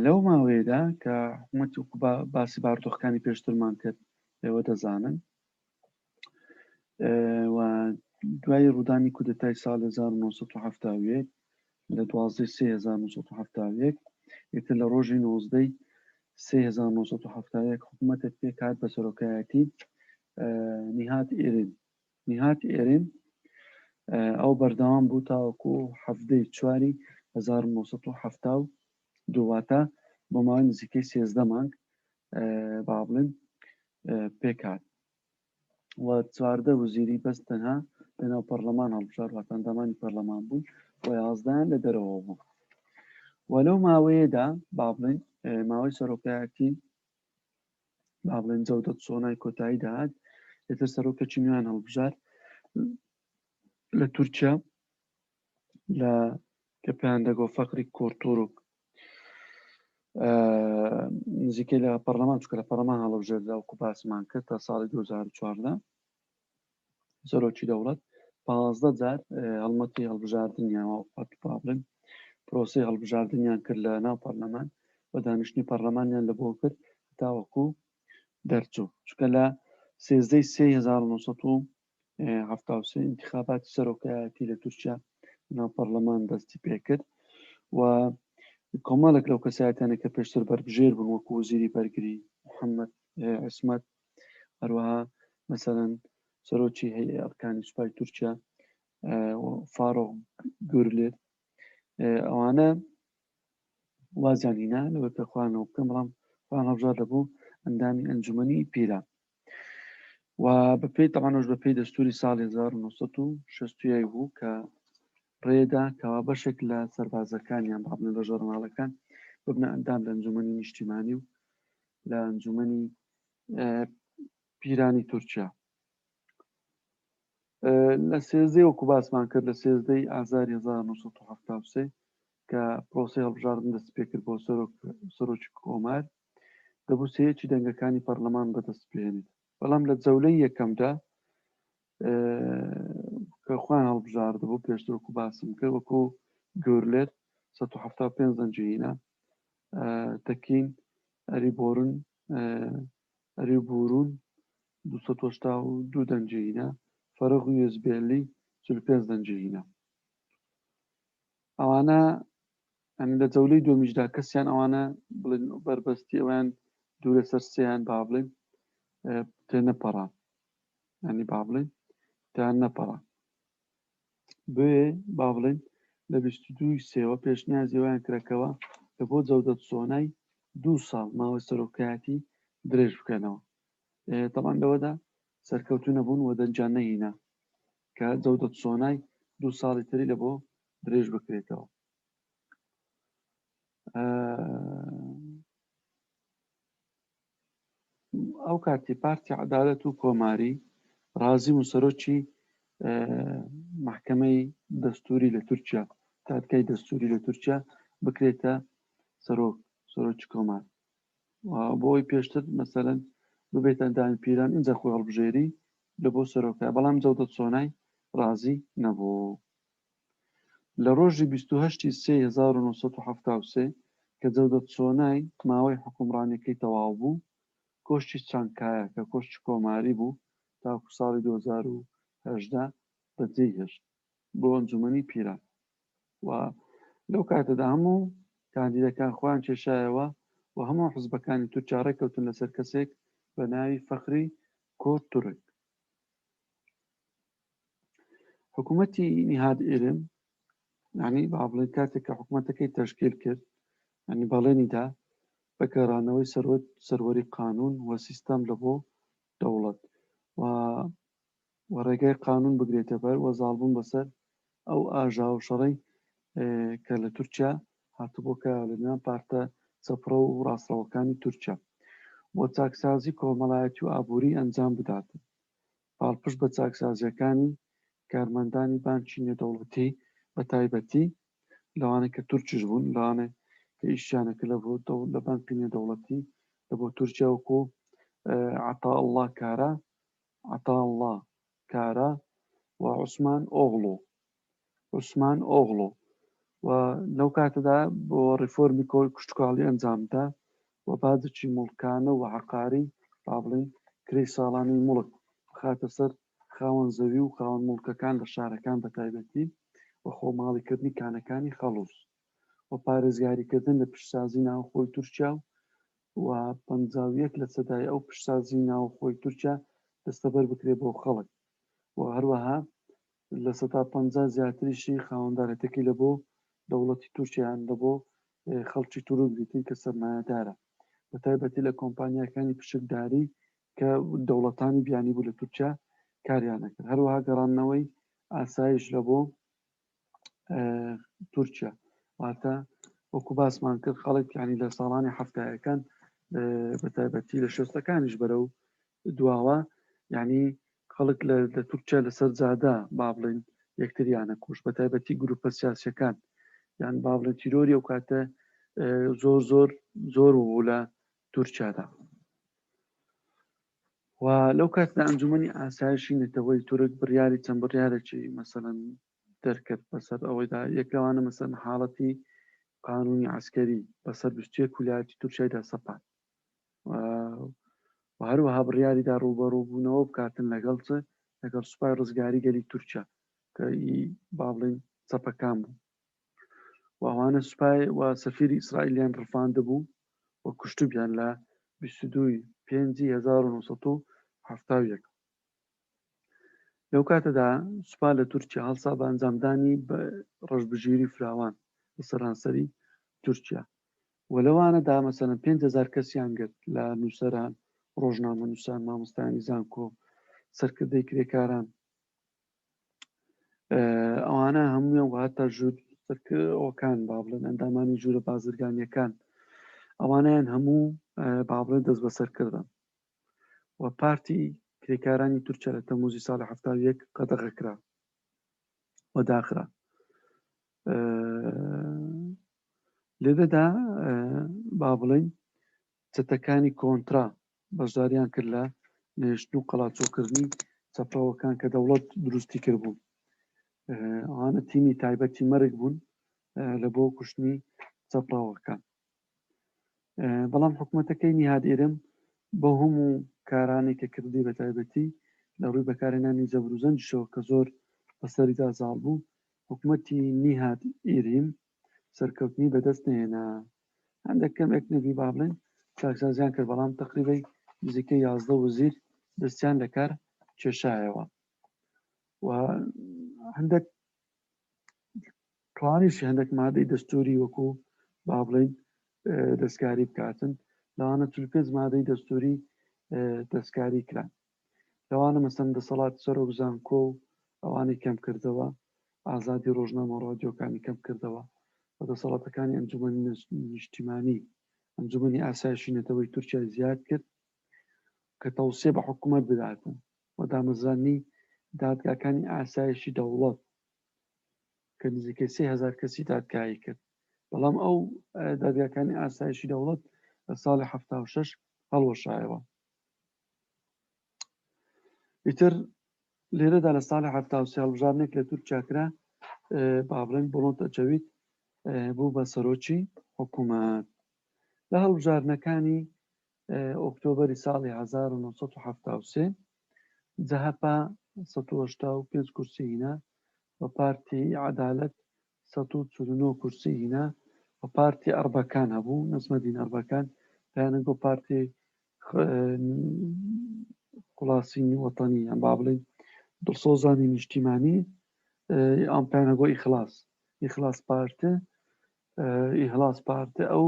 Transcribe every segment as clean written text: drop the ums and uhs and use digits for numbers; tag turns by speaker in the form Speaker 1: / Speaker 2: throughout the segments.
Speaker 1: لەو ماوەیەدا کە حکوومەت باسی باردۆخەکانی پێشترمان کرد ئێوە دەزانن و دوای ڕوودانی کودەتای ساڵ 1970 لە 12/3/1970 یەکتر لە ڕۆژی 19/3/1970 حکوومەتت پێکات بە سەرۆکایەتی نیهات ئێرین ئەو بەردەوام بوو تاوەکو 7/4/1970 واتە بۆ ماوەی نزیکەی 13 مانگ با بڵێن پێکات و 14 وزیری بەس تەنها لەناو پەرلەمان هەڵبژار واتە ئەندامانی پەرلەمان بوون و 11 لە دەرەوە بوو و لەو ماوەیەدا با بڵێن ماوەی سەرۆکایەتی با بڵێن جەودەت سۆنای کۆتایی داهات ئێتر سەرۆکەکی نوێیان هەڵبژار لە تورکیا لە کە پێیان دەگۆ فەقری کۆرتۆرۆک نزیکەی لە پەرلەمان چکە لە پەرلەمان هەڵبژێر وەکو باسمان کرد تا ساڵی 2014 سەرۆکی دەوڵەت 15 جار هەڵمەتی هەڵبژاردنیان با بڵێن پرۆسی هەڵبژاردنیان کرد لە ناو پەرلەمان و دانیشتنی پەرلەمانیان لە بۆ کرد تاوەکو دەرچوو چکە لە 13/3/1970 انتخاباتی سەرۆکایەتی لە تورکیا ناو پەرلەمان دەستی پێکرد و کۆمەڵێک لەو کەسایەتیانە کە پێشتر بەربژێر بوون وەکو وەزیری بەرگری محەممەد عسمەت هەروەها مەسەلەن سەرۆکی هەیئەتی ئەرکانی سوپای تورکیا فاڕۆق گورلێر ئەوانە وازیان هینا لەوە کە خوانەوە بکەم بەڵام خوان هەڵبژار لەبوو ئەندامی ئەنجومەنی پیرە و بەپێی تەوانۆش بەپێی دەستوری ساڵی 1960 بوو کە ڕێدا کەوا بەشێک لە سەربازەکانیان بابنە لە ژۆرناڵەکان ببنە ئەندام لە ئەنجومەنی نیشتیمانی و لە ئەنجومەنی پیرانی تورکیا لە 13 وەکو باسمان کرد لە 13 ئازاری 1970 کە پرۆسی هەڵبژاردن دەست پێ کرد بۆ سەرۆکی کۆمار دەبوو سەیەکی دەنگەکانی پەرلەمان بەدەست بێنێت بەڵام لە جەولەی یەکەمدا کە خوان هەڵبژار دەبوو پێشتر وەکو باسم کرد وەکو گۆرلێر 175 دەنجهینە تەکین ئەریبورون 282 دەنجهینە فەرەغ و یزبێلی 45 دەنجهینە ئەوانە لە جەولەی دومیشدا کەسیان ئەوانە بڵێن بەربەستی ئەویان دوو لەسەر سێیان با بڵێن تێنەپەڕان ینی با بڵێن تیان نەپەڕان بێ با بڵێن لە 22 سێوە پێشنیازیەوەیان کرەکەوە کە بۆ جەودەت سۆنای 2 ساڵ ماوەی سەرۆکایەتی درێژ بکەنەوە تەمان لەوەدا سەرکەوتو نەبوون و دەنجیان نەهینا کە جەودەت سۆنای 2 ساڵی تری لە بۆ درێژ بکرێتەوە ئەو کاتی پارتی عەدالەت و کۆماری ڕازی و سەرۆکی محکەمەی دەستوری لە تورکیا دادگای دەستوری لە تورکیا بکرێتە سەرۆکی کۆمار بۆی پێشتر مەسەلەن ببێتە ئەندامی پیران ئینجا خۆی هەڵبژێری لە بۆ سەرۆکای بەڵام جەودەت سۆنای ڕازی نەبوو لە ڕۆژی 28/3/1970 کە جەودەت سۆنای ماوەی حکومڕانیەکەی تەواو بوو کۆشتی چانکایە کە کۆشتی کۆماری بوو تاکو ساڵی 2018 بەجێی هێشت بۆ ئەنجومەنی پیران و لەو کاتەدا هەموو کاندیدەکان خۆیان کێشایەوە و هەموو حزبەکانی تورکیا ڕێکەوتن لەسەر کەسێک بە ناوی فەخری کۆرتورک حکوومەتی نیهاد ئێرن یعنی با بڵێن کاتێک کە حکوومەتەکەی تەشکیل کرد ینی بەڵێنیدا بەگەڕانەوەی سەروەری قانون و سیستەم لە بۆ دەوڵەت و ڕێگای قانون بگرێتە بەر وەزاڵبوون بەسەر ئەو ئاژا و شەڕەی کە لە تورکیا هاتبووکە لەناو پارتە چەپڕە و ڕاستەوەکانی تورکیا بۆ چاکسازی کۆمەڵایەتی و ئابووری ئەنجام بداتن پاڵپشت بە چاکسازیەکانی کارمەندانی بانکی نێودەوڵەتی بە تایبەتی لەوانەیە کە تورکیش بوون لەوانێ کە ئیشیانەکە لە بانکی نێودەوڵەتی لە بۆ تورکیا وەکو عەتاءڵڵا کارا و عوسمان ئۆغڵۆ و و لەو کاتەدا بۆ ڕیفۆرمی کوشتکاڵی ئەنجامدا و باجێکی مڵکانە و عقاری با بڵین کرێی ساڵانی مڵک بخاتە سەر خاوەن زەوی و خاوەن مڵکەکان لە شارەکان بە تایبەتی و خۆماڵیکردنی کانەکانی خەڵووس و پارێزگاریکردن لە پشتسازی ناوخۆی تورکیا و 51 لە سەدای ئەو پشتسازی ناوخۆی تورکیا دەستەبەر بکرێ بۆ خەڵک و هەروەها لە 150 زیاتریشی خاوەندارەتەکەی لە بۆ دەوڵەتی تورکیایان لە بۆ خەڵکی تووڕ بریتین کە سەرمایەدارە بە تایبەتی لە کۆمپانیەکانی پشکداری کە دەوڵەتانی بیانی بوو لە تورکیا کاریانەکرد هەروەها گەڕانەوەی ئاسایش لە بۆ تورکیا واتە وەکو باسمان کرد خەڵک ینی لە ساڵانی هەفتایەکان بە تایبەتی لە شێستەکانیش بەرەو دواوە یعنی خەڵک لە تورکیا لەسەر جادا با بڵین یەکتریانە کوش بە تایبەتی گروپە سیاسیەکان یان با بڵێن تیرۆری ئەو کاتە زۆر بوو لە تورکیادا و لەو کاتدا ئەنجومەنی ئاسایشی نەتەوەی تورک بڕیاری چەند بڕیارێکی مەسەڵەن دەرکرد بەسەر ئەوەیدا یەک لەوانە مەسەن حاڵەتی قانونی عسکەری بەسەر 21 ویلایەتی تورکیایدا سەپات و هەروەها بڕیاریدا ڕوبەڕووبوونەوە بکاتن لەگەڵ سوپای ڕزگاری گەلی تورکیا کە با بڵین چەپەکان بوو و ئەوانە سوپای و سەفیری ئیسرائیلیان ڕفاندە بوو و کوشتوبیان لە 22/5/1970 لەو کاتەدا سوپا لە تورکیا هەڵسا بە ئەنجامدانی بە ڕەشبژیری فراوان لە سەرانسەری تورکیا و لەوانەدا مەسەڵەن 5,000 کەسیان گرت لە نووسەران ڕۆژنامە نووسان مامۆستایانی زانکۆ سەرکردەی کرێکاران ئەوانە هەموویان وهاتە ژوور سەرکردەوەکان با بڵێن ئەندامانی ژوورە بازرگانیەکان ئەوانیان هەموو با بڵێن دەست بەسەرکردن و پارتی کرێکارانی تورکیا لە تەموزی ساڵی 71 قەدەغەکرا و داخرا لێدەدا با بڵین چەتەکانی کۆنترا بەشداریان کرد لە نێشتن و قەڵاچۆکردنی چەپڕەوەکان کە دەوڵەت دروستی کردبوون ئەوانە تیمی تایبەتی مەرگ بوون لە بۆ کوشتنی چەپڕەوەکان بەڵام حکوومەتەکەی نیهاد ئێرم بە هەموو کارانی کە کردی بە تایبەتی لە ڕووی بەکارهێنانی زەبر و زەنجشەوە کە زۆر بەسەریدا زاڵ بوو حکوومەتی نیهاد ئێریم سەرکەوتنی بەدەست نهێنا هەندێک کەمێک نەبی با بڵێن چاکسازیان کرد بەڵام تقریبەی نزیکەی 11 وزیر دەستیان لە کار کێشایەوە و هەندێک توانیشی هەندێک مادەی دەستوری وەکو با بڵین دەستکاری بکاتن لەوانە 45 مادەی دەستوری دەستکاری کران لەوانە مەسەن دەسەڵات سەرۆک زانکۆ و ئەوانی کەم کردەوە ئازادی ڕۆژنامە ڕادیۆکانی کەم کردەوە و دەسەڵاتەکانی ئەنجومەنی نیشتیمانی ئەنجومەنی ئاسایشی نەتەوەی تورکیا زیاد کرد کە تەوسیە بە حکوومەت بداتن و دامەزرانی دادگاکانی ئاسایشی دەوڵەت کە نزیکەی 3,000 کەسی دادگایی کرد بەڵام ئەو دادگاکانی ئاسایشی دەوڵەت لە ساڵی 76 هەڵوەشایەوە ئیتر لێرەدا لە ساڵی 73 هەڵبژارنێک لە تورکیا کرا با بڵێن بڵۆند ئەجەوید بوو بە سەرۆکی حکوومەت لە هەڵبژارنەکانی ئۆکتۆبەری ساڵی 1973 جەهەپا 185 کورسی هینا و پارتی عەدالەت 149 کورسی هینا و پارتی ئەربەکان هەبوو نەزمەدین ئەربەکان پێیانە بۆ پارتی قوڵاسی وەتەنی یان با بڵێن دڵسۆزانی نیشتیمانی ئەم پێیانە بۆ ئیخلاس پارتە ئەو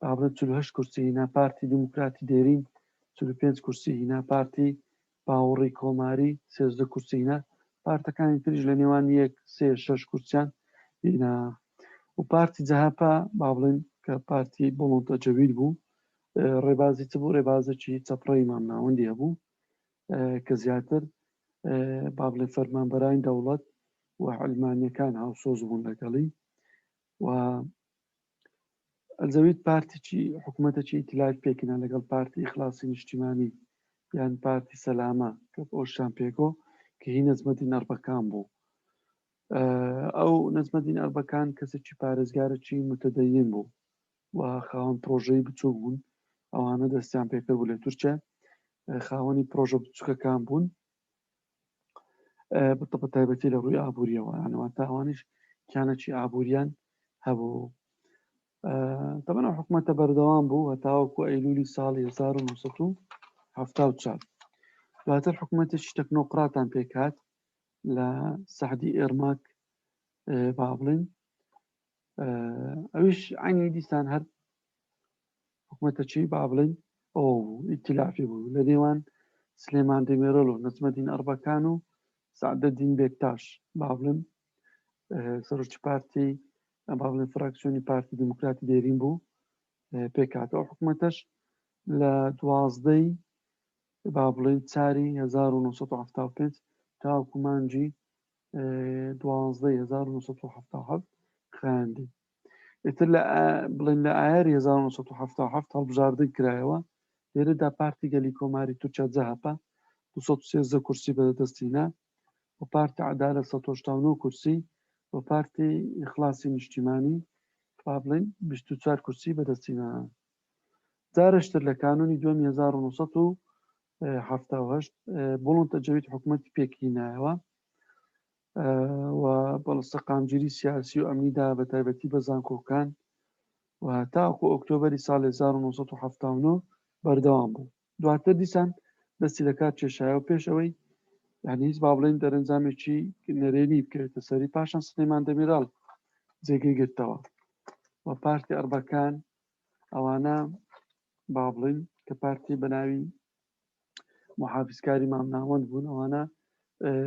Speaker 1: با بڵێن 48 کورسی هینا پارتی دیموکراتی دێرین 45 کورسی هینا پارتی باوەڕی کۆماری 13 کورسی هینا پارتەکانی تریش لە نێوان 1-3-6 کورسیان هینا و پارتی جەهەپا با بڵێن کە پارتی بڵۆند ئەجەوید بوو ڕێبازی چ بوو ڕێبازێکی چەپڕەی مامناوەندی هەبوو کە زیاتر با بڵێن فەرمانبەرانی دەوڵەت و عەلمانیەکان هاوسۆز بوون لەگەڵی و ئەلزەوید پارتیی حکوومەتێکی ئیتیلاف پێکنا لەگەڵ پارتی ئیخلاسی نیشتیمانی یان پارتی سەلامە کە ئۆشان پێکۆ کە هی نەزمەدین ئەربەکان بوو ئەو نەجمەدین ئەربەکان کەسێکی پارێزگارێکی متەدەین بوو و خاوەن پرۆژەی بچوو بوون، ئەوانە دەستیان پێکرد بوو لە تورکیا، خاوەنی پرۆژە بچووکەکان بوون بە تایبەتی لە ڕووی ئابووریەوە، یانەوەتە ئەوانیش کیانەکی ئابووریان هەبوو. طبعا ئەو حکوومەتە بەردەوام بوو هەتاوەکو ئەیلولی ساڵی 1974. دواتر حکوومەتێکی تەکنۆقراتان پێکات لە سەعدی ئێرماک با بڵێن، ئەویش عینی دیسان هەر حکوومەتەکی با بڵێن ئەوە بوو، ئیتیلافی بوو لە نێوان سلێمان دەمێرۆڵ و نەجمەدین ئەربەکان و سەعدەدین بێکتاش با بڵێن سەرۆکی پارتی با بڵێن فراکسیۆنی پارتی دیموکراتی دێرین بوو پێکاتەوە. حکوومەتەش لە 12ی با بڵێن چاری 1975 تاوەکو مانگی 12ی 1977 خایاندی. ئیتر بڵێن لە ئایاری 1977 هەڵبژاردن کرایەوە، لێرەدا پارتی گەلی کۆماری تورکیا جەهەپە 213 کورسی بەدەستینا و پارتی عەدالەت 189 کورسی و پارتی ئیخلاسی نیشتیمانی با بڵێن 24 کورسی بەدەستینا. جارشتر لە کانونی دووەمی 1970 بڵۆنتە جەوید حکوومەتی پێکهێنایەوە و بەڵستەقامگیری سیاسی و ئەمنیدا بە تایبەتی بە زانکۆکان و تاوەکو ئۆکتۆبەری ساڵی 1970 بەردەوام بوو. دواتر دیسان دەستی لە کار کێشایە و پێشەوەی یعنی هیچ با بڵێن دەرەنجامێکی نەرێنی بکەوێتە سەری، پاشان سلێمان دەمیراڵ جێگەی گرتەوە و پارتی ئەربەکان ئەوانە با بڵێن کە پارتی بەناوی محافزکاری مامناوەند بوون، ئەوانە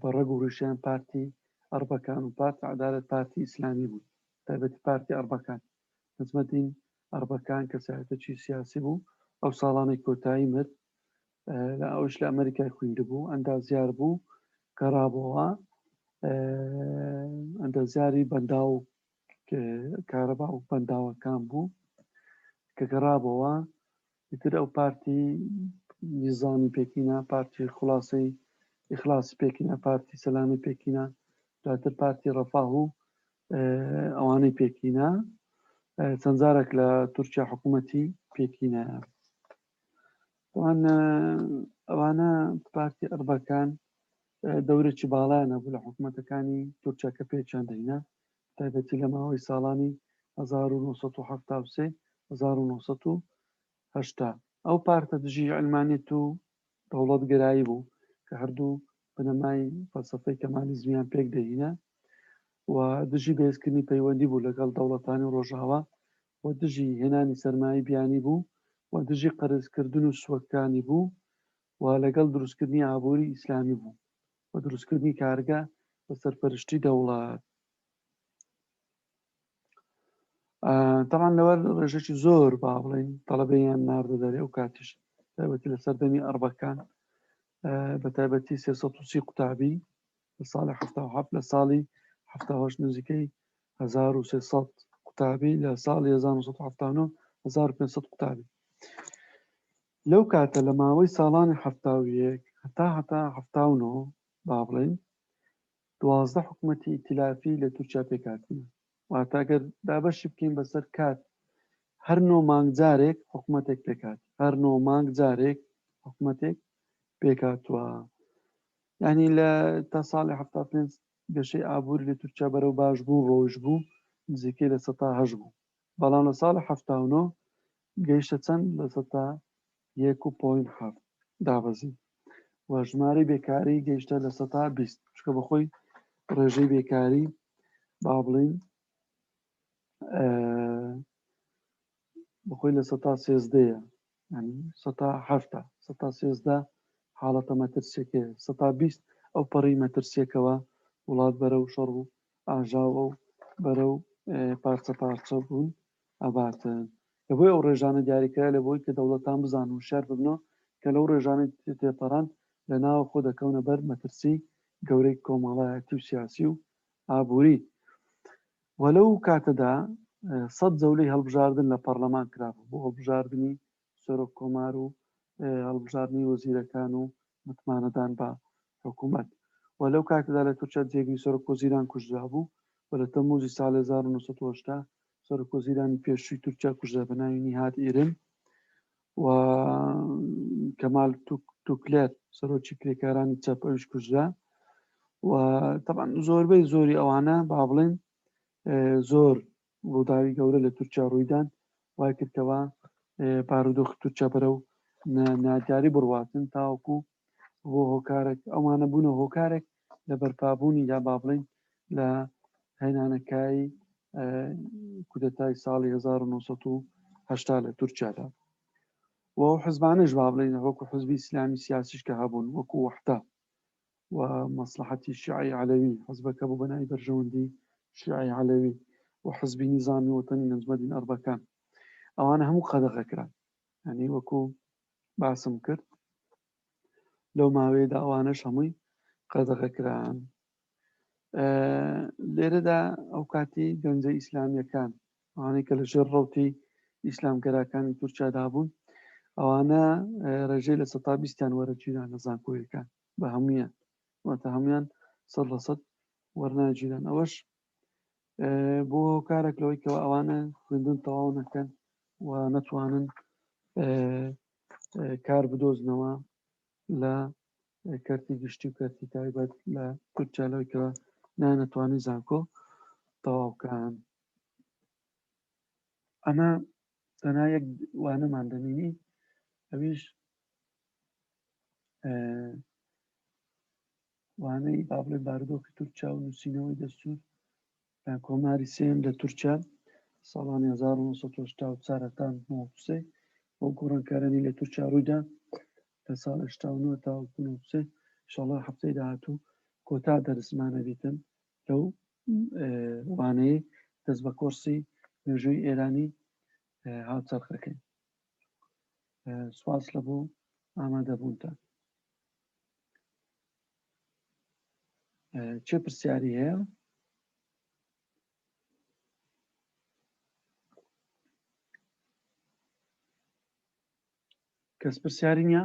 Speaker 1: بە ڕێگ و ڕیشیان پارتی ئەربەکان و پارتی عەدالەت پارتی ئیسلامی بوون، تایبەتی پارتی ئەربەکان. نەجمەدین ئەربەکان کەسایەتێکی سیاسی بوو، ئەو ساڵانەی کۆتایی مرد، ئەوش لە ئەمریکای خوێندە بوو، ئەندازیار بوو کە ڕابەوە ئەندازیاری بەنداو و کارەبا و بەنداوەکان بوو کە گەڕابەوە ئیتر ئەو پارتی نیزامی پێکینە، پارتی خلاصەی ئیخلاسی پێکینە، پارتی سەلامی پێکینە، دواتر پارتی ڕەفاه و ئەوانەی پێکینە، چەند جارێک لە تورکیا حکوومەتی پێکینە. ئەوانە پارتی ئەربەکان دەورێکی باڵایان هەبوو لە حکوومەتەکانی تورکیا کە پێچیان دەهێنا، تایبەتی لە ماوەی ساڵانی 1970-1980. ئەو پارتە دژی عەلمانیەت و دەوڵەتگەرایی بوو کە هەردوو بنەمای فەلسەفەی کەمالیزمیان پێک دەهێنا و دژی بەهێزکردنی پەیوەندی بوو لەگەڵ دەوڵەتانی ڕۆژاوا و دژی هێنانی سەرمایی بیانی بوو و دژی قەرزکردن و سووەکانی بوو و لەگەڵ دروستکردنی ئابووری ئیسلامی بوو و دروستکردنی کارگە بە سەرپەرشتی دەوڵات. طبعا لەوە ڕێژێکی زۆر با بڵێن تەڵەبەیان ناردە دەرێ و کاتیش تایبەتی لە سەردەمی ئەربەکان بە تایبەتی 330 قوتابی لە ساڵی 77 لە ساڵی 78 نزیکەی 1300 قوتابی لە ساڵی 1970 1500 قوتابی. لەو کاتە لە ماوەی ساڵانی 71 هەتا 79 با بڵێن 12 حکوومەتی ئیتیلافی لە تورکیا پێکاتنە، واتەگەر دابەشی بکەین بەسەر کات هەر 9 مانگ جارێک حکوومەتێک پێکات، هەر 9 مانگ جارێک حکوومەتێک پێکاتوە. یعنی لە تا ساڵی 75 گەشەی ئابووری لە تورکیا بەرەو باش بوو ڕۆژ بوو نزیکەی لە 108 بوو، بەڵام لە ساڵی 79 گەیشتە چەند لە 1.7 دابەزی و ژمارەی بێکاری گەیشتە لە 120 چکە بەخۆی ڕێژەی بێکاری با بڵین بخۆی لە 113ەیە، ینی 113 حاڵەتە مەترسیەکەیە، 120 ئەو پەڕی مەترسیەکەوە وڵات بەرەو شەڕ و ئاژاوە و بەرەو پارچە پارچە بوون ئەباتن. لەبۆی ئەو ڕێژانە دیاریکرا لەبۆی کە دەوڵەتان بزان و شار ببنەوە کە لەو ڕێژانەی تێپەڕان لە ناوە خۆ دەکەونە بەر مەترسی گەورەی کۆمەڵایەتی و سیاسی و ئابووری. وەلەو کاتەدا 100 جەولەی هەڵبژاردن لە پەرلەمان کرابوو بۆ هەڵبژاردننی سەرۆک کۆمار و هەڵبژاردننی وەزیرەکان و متمانەدان بە حکوومەت و لەو کاتەدا لە تورکیا جێگری سەرۆکۆزیران کوژرا بوو و لە تەمموزی ساڵی 1970 سەرۆکۆزیرانی پێشووی تورکیا کوژرا بە ناوی نیهاد ئێرن و کەمال توکلێر سەرۆکی کرێکارانی چەپ ئەویش کوژرا و طبعا زۆربەی زۆری ئەوانە با بڵێن زۆر ڕووداوی گەورە لە تورکیا ڕوویدان وای کردکەوە بارودۆخی تورکیا بەرەو نادیاری بڕواتن تاوەکو بۆ هۆکارێک ئەوانە بوونە هۆکارێک لە بەرپابوونیدا با بڵێن لە هەینانەکەی کودەتای ساڵی 1970 لە تورکیادا و حزبانش با بڵێن وەکو حزبی ئیسلامی سیاسیش کە هەبوون وەکو وەحدە و مەسلحەتی شیعی عەلەوی حزبەکە بوو بە ناوی بەرژەوەندی شیعی عەلەوی و حزبی نیزامی وەتەنی نەجمەدین ئەربەکان ئەوانە هەموو قەدەغەکران ینی وەکو باسم کرد لەو ماوەیەدا ئەوانەش هەمووی قەدەغەکران لێرەدا ئەو کاتی گەنجە ئیسلامیەکان ئەوانەی کە لەژێر ڕەوتی ئیسلامگەراکانی تورکیادا بوون ئەوانە ڕێژەی لە 120یان وەرەگیران لە زانکۆیەکان بە هەمویان واتە هەمویان 100% وەرناگیران ئەوەش بۆ کارێک لەوەی کەەوە ئەوانە خوێندن تەواو نەکەن و نەتوانن کار بدۆزنەوە لە کەرتی گشتی و کەرتی تایبەت لە تورکیا لەوەی کەەوە نانەتوانی زانکۆ تەواوکان ئەمە تەنها یەک وانەمان دەمینی ئەویش وانەی با بڵێ بارودۆخی تورکیا و نووسینەوەی دەستور کۆماری سێم لە تورکیا ساڵانی 1984 تا 1993 بۆ گۆڕانکارانی لە تورکیا ڕوویدا لە ساڵ 89 تا 1993 ئینشاڵڵا هەفتەی داهاتوو کۆتا دەرسمانە بیتن لەو وانەیە دەست بە کۆرسی مێژووی ئێرانی هاوچەرخەکەین سواس لە بۆ ئامادەبوونتان چه پرسیاری هەیە؟ کەس پرسیاری نییە؟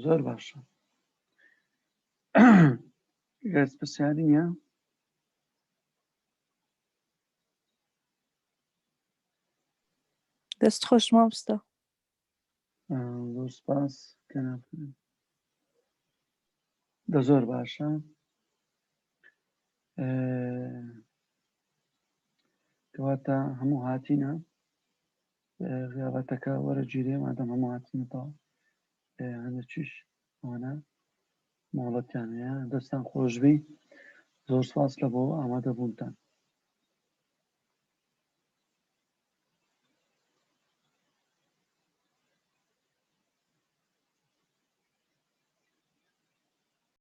Speaker 1: زۆر باشە کەس پرسیاری نییە؟
Speaker 2: دەست خۆش مامۆستا.
Speaker 1: زۆر سپاس دە زۆر باشە کەواتە هەموو هاتینە غیابەتەکە وەرەگیرێ مادەم هەموو هاتینەتەوە هەندە چیش ئەوانە مۆڵەتیان هەیە دەستان خۆشبی زۆر سپاس لە بۆ ئامادەبوونتان